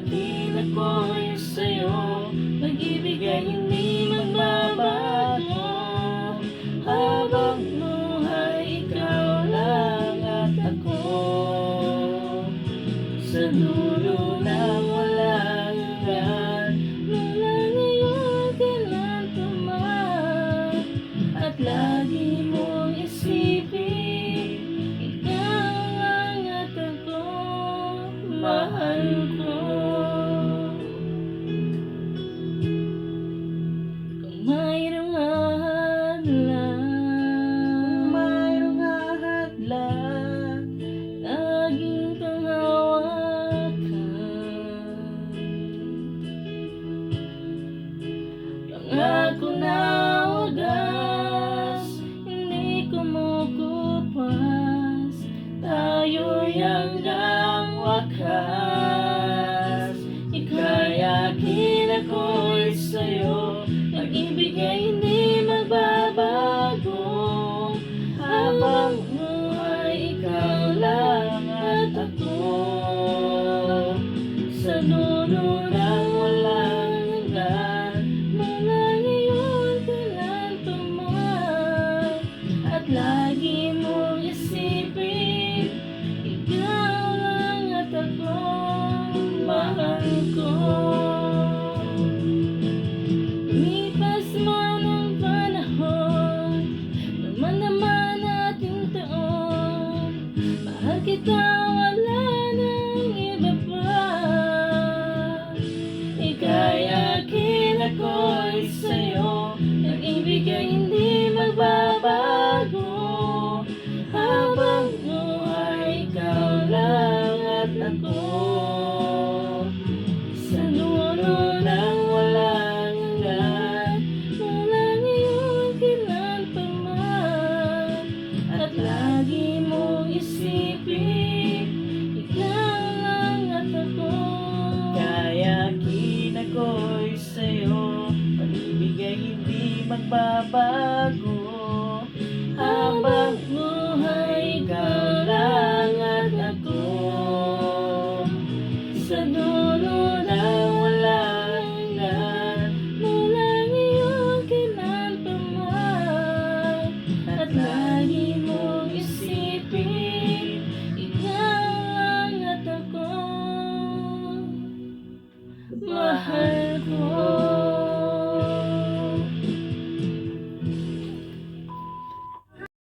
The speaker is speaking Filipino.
akin, ako'y sa'yo. Pag-ibig ay hindi magbabago. Habang buhay, ikaw lang at ako. Sa dulo ng walang hanggan, mula ngayon kailan pa man. At lagi mong isipin, ikaw lang at ako, mahal ko. Kung mayroong ahadlang, laging kang hawakan. Pangako na wagas, hindi kumukupas, tayo'y hanggang wakas. Ika'y akin, ako'y sa'yo. Pag-ibig ay hindi magbabago. Habang buhay, ikaw lang at ako. Sa dulo ng walang hanggan, mula ngayon kailan pa man. At lagi mong isipin, ikaw lang at ako, mahal ko. Lumipas man ang panahon, naman natin taon, mahal kita